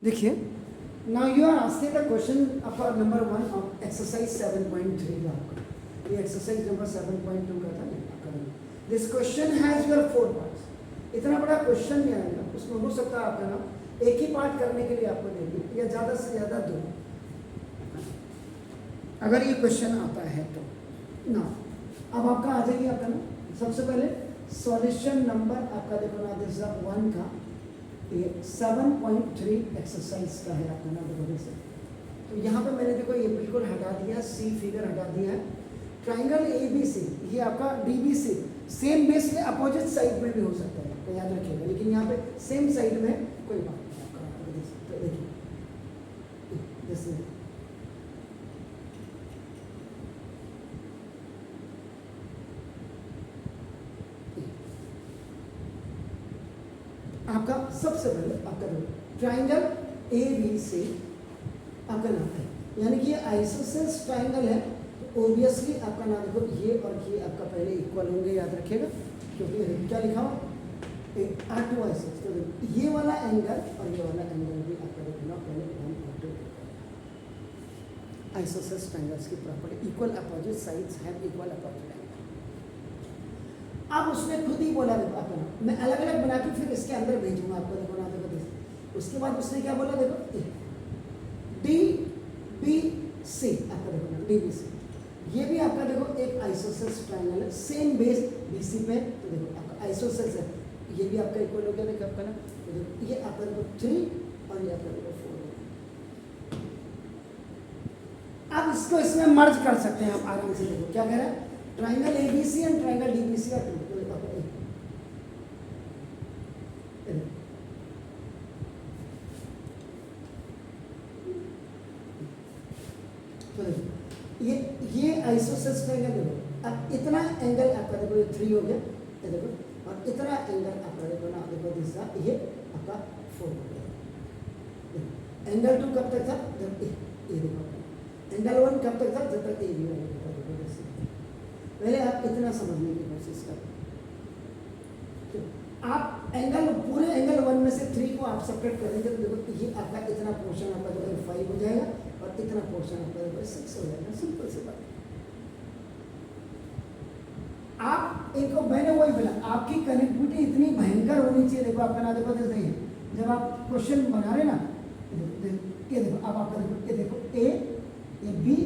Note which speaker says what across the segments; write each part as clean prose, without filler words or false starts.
Speaker 1: देखिए, now you are asking the question आपका number 1 of exercise 7.3 का आपका ये एक्सरसाइज नंबर 7.2 का था ना आपका। This question has your 4 parts. इतना बड़ा क्वेश्चन नहीं आएगा, उसमें हो सकता है आपका ना एक ही पार्ट करने के लिए आपको दे दी या ज़्यादा से ज़्यादा 2, अगर ये क्वेश्चन आता है तो ना। अब आपका आ जाएगी आपका ना सबसे पहले सॉल्यूशन नंबर आपका देखो ना दिस 1 का ये 7.3 एक्सरसाइज का है आपका ना देखो से। तो यहाँ पे मैंने देखो ये बिल्कुल हटा दिया, सी फिगर हटा दिया है। ट्राइंगल ए बी सी ये आपका D B C same base के अपोजिट साइड में भी हो सकता है, तो याद रखिएगा, लेकिन यहाँ पे सेम साइड में कोई बात नहीं आपका। देखिए जैसे आपका सबसे पहले आपका ट्राइंगल ए बी सी आपका नाम है, यानी कि ये आइसोसेलेस ट्राइंगल है, तो ऑब्वियसली आपका नाम देखो ये और ये आपका पहले इक्वल होंगे, याद रखिएगा, क्योंकि क्या लिखा हुआ R2 आइसोसेलेस। तो ये वाला एंगल और ये वाला एंगल भी आपका देखना पहले 1 और 2 आइसोसेलेस ट्राइंगल्स की property, equal opposite sides have equal opposite angle. अब उसने खुद ही बोला देखो आपका नाम, मैं अलग अलग बना के फिर इसके अंदर भेजूंगा आपको देखो ना देखो। उसके बाद उसने क्या बोला देखो डी बी सी आपका देखो ना डी बी सी, ये भी आपका देखो एक आइसोसेलेस ट्राइंगल है, सेम बेस बी सी पे, तो देखो आपका आइसोसेलेस है, ये भी आपका इक्वल हो गया देखो आपका ना, तो देखो ये आपका देखो 3 और ये आपका देखो 4। अब इसको इसमें मर्ज कर सकते हैं आप आराम से। देखो क्या कह रहा है, triangle A B C and triangle D B C are 2। तो ये आइसोसेलेस ट्राइंगल देखो, अब इतना एंगल आपका देखो ये 3 हो गया, ये देखो, और इतना एंगल आपका देखो ना देखो दूसरा ये आपका 4 हो गया। एंगल 2 कब तक था, जब ये देखो एंगल 1 कब तक था, जब तक ए बी वाला देखो। पहले आप इतना समझने की कोशिश करें, तो आप एंगल पूरे एंगल 1 में से 3 को आप सेपरेट करेंगे, तो देखो ये आपका इतना पोर्शन आपका जो 5 हो जाएगा और इतना पोर्शन आपका जो 6 हो जाएगा। सिंपल सी बात। आप एक मैंने वही बोला, आपकी कनेक्टिविटी इतनी भयंकर होनी चाहिए। देखो आपका ना देखो जैसे ही जब आप क्वेश्चन बना रहे ना, ये देखो अब आपका देखो ये देखो ए ये बी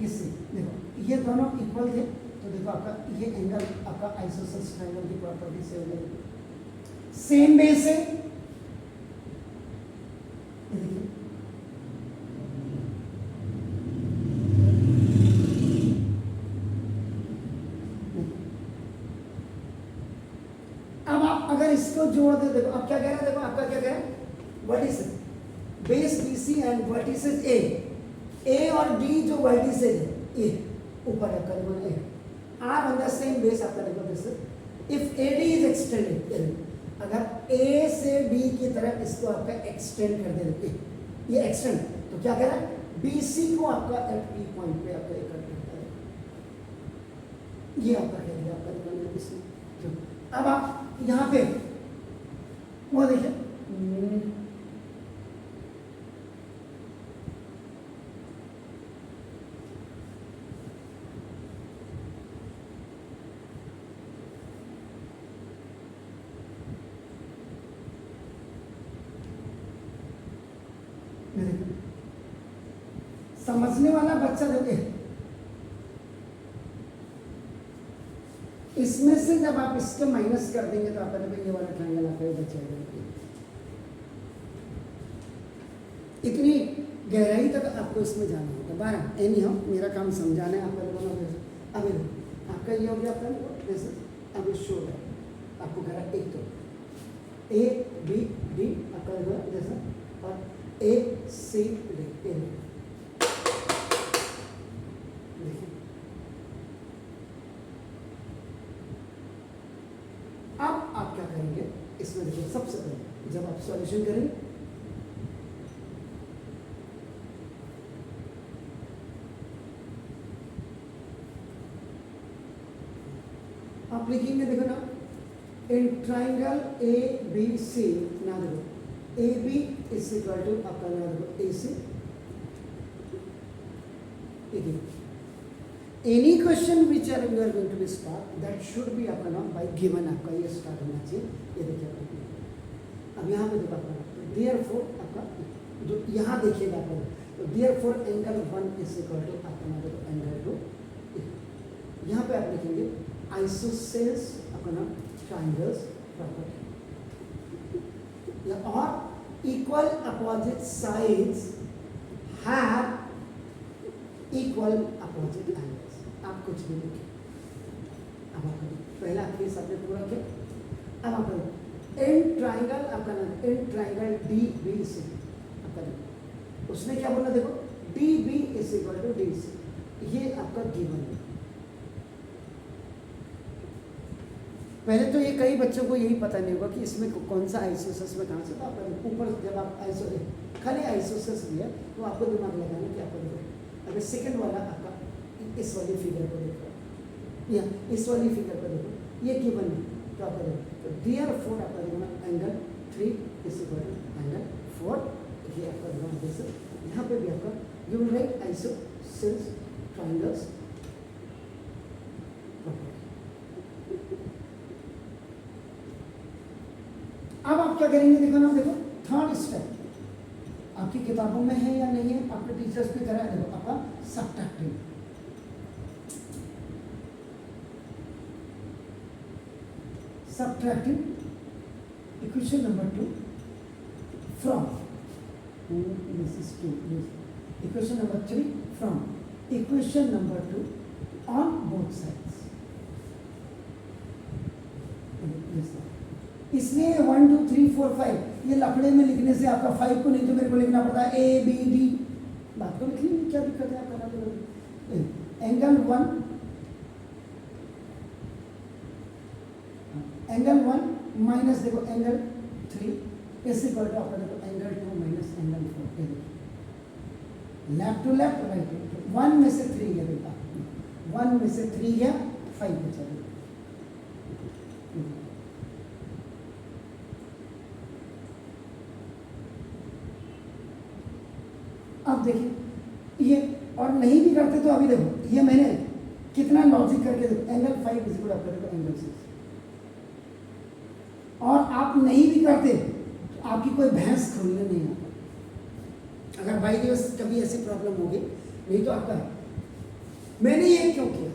Speaker 1: ये सी, देखो ये दोनों इक्वल थे, तो देखो आपका ये एंगल आपका आइसोसेलेस ट्रायंगल की प्रॉपर्टी से हो गई, सेम बेस है। अब आप अगर इसको जोड़ दे, देखो अब क्या कह रहा है, देखो आपका क्या कह रहा है, vertices base BC and vertices A और डी जो वर्टिसेस है ए ऊपर आपका देखो A are on the same base आपका देखो this if AD is extended, अगर A से B की तरफ इसको आपका एक्सटेंड कर दे, ये एक्सटेंड, तो क्या कह रहा है, BC को आपका एट P पॉइंट पे आपका एक करता है, ये आपका कह दिया आपका देखो इसमें। अब आप यहाँ पे वो देखिए समझने वाला बच्चा देखे, इसमें से जब आप इसके माइनस कर देंगे तो आपका देखो ये वाला ट्रायंगल आपका बच जाएगा। इतनी गहराई तक आपको इसमें जाना होगा। 12 एनी हो, मेरा काम समझाना है आपका देखो। अब आपका ये हो गया आपका जैसे अब शो है आपको कह रहा है एक तो ए बी डी आपका देखो जैसा, और ए सी डी अब आप क्या करेंगे इसमें, देखिए सबसे पहले जब आप सॉल्यूशन करेंगे, आप लिखेंगे देखो ना इन ट्राइंगल ए बी सी, ना देखो A B is equal to आपका देखो A C. Any question which are you are going to be start that should be आपका नाम बाय गिवन, आपका ये स्टार्ट होना चाहिए। ये देखिए आपका, अब यहाँ पे देखो आपका देयरफॉर आपका जो यहाँ देखिएगा आपका, तो therefore angle 1 is equal to आपका नाम देखो एंगल 2। यहाँ पे आप लिखेंगे आइसोसेल्स आपका नाम ट्राइंगल्स प्रॉपर्टी, और equal opposite sides have equal opposite angles. आप कुछ भी लिखें। अब आप पहला केस आपने पूरा किया। अब आप एन ट्राइंगल आपका नाम in triangle D B C आपका देखो, उसने क्या बोला देखो D B is equal to D C, ये आपका गिवन है। पहले तो ये कई बच्चों को यही पता नहीं होगा कि इसमें कौन सा आइसोसेस में कहाँ से, तो आप ऊपर जब आप खाली आइसोसेस लिया तो आपको दिमाग लगाना कि आपको देखो अगर सेकंड वाला आपका इस वाली फिगर को देखो या इस वाली फिगर को देखो, ये गिवन है तो आपका देखो तो देयरफॉर आपका देखो angle 3 is equal to angle 4, ये आपका देखो जैसे यहाँ पे भी आपका you will write isosceles triangles. अब आप क्या करेंगे देखो ना, देखो थर्ड स्टेप आपकी किताबों में है या नहीं है, आपके टीचर्स ने करा है, देखो आपका subtracting. Subtracting equation number 2 from this is 2, equation number 3 from equation number 2 on both sides. इसलिए 1 2 3 4 5 ये लफड़े में लिखने से आपका 5 को नहीं तो मेरे को लिखना पड़ता है ए बी डी, बात को लिखनी है, क्या दिक्कत है आपका नाम एंगल 1 माइनस देखो एंगल 3 इज इक्वल टू आपका देखो angle 2 minus angle 4, left to left right to 1 में से 3 गया बेटा, 1 में से 3 गया 5 बचा। अब देखिए ये और नहीं भी करते तो अभी देखो ये मैंने कितना लॉजिक करके देखो angle 5 is equal to angle 6, और आप नहीं भी करते तो आपकी कोई भैंस खोलने नहीं आता। अगर बाई दिवस कभी ऐसी प्रॉब्लम होगी, नहीं तो आपका मैंने ये क्यों किया,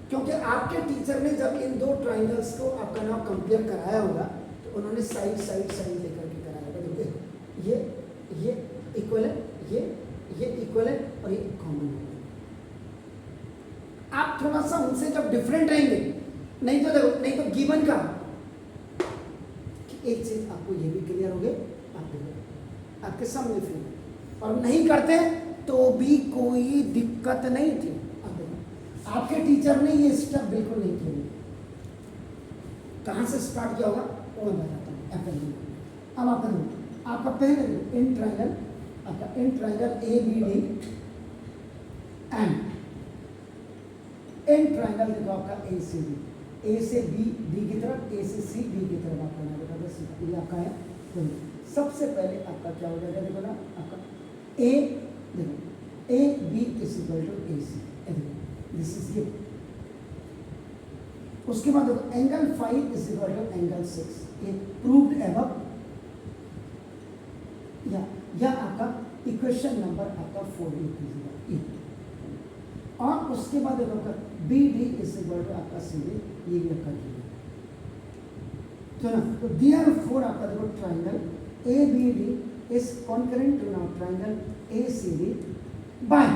Speaker 1: क्योंकि आपके टीचर ने जब इन दो ट्राइंगल्स को आपका नाम कंपेयर कराया होगा तो उन्होंने साइड साइड साइड लेकर के कराया होगा। देखो ये इक्वल है, ये इक्वल है और ये कॉमन है। आप थोड़ा सा उनसे जब डिफरेंट रहेंगे, नहीं तो देखो नहीं तो गिवन का एक चीज आपको ये भी क्लियर हो गए, आपके सामने फिर और नहीं करते तो भी कोई दिक्कत नहीं थी। अब देखो आपके टीचर ने ये स्टेप बिल्कुल नहीं किया, कहां से स्टार्ट किया होगा वो मैं बताता हूँ। अब आपका पहले इन ट्राइंगल आपका in triangle A B D and in triangle देखो आपका ए से बी, ए से बी डी की तरफ, ए से सी डी की तरफ आपका ना देखो बस ये आपका है। तो सबसे पहले आपका क्या हो जाएगा देखो ना आपका ए देखो A B is equal to A C, this is ये। उसके बाद देखो angle 5 is equal to angle 6, ये प्रूव्ड एबव, या आपका इक्वेशन नंबर आपका 4 लिखिएगा। और उसके बाद देखो आपका B D is equal to आपका सी डी, ये भी आपका डी तो ना। तो देयरफॉर आपका देखो triangle A B D is congruent to now triangle A C D bye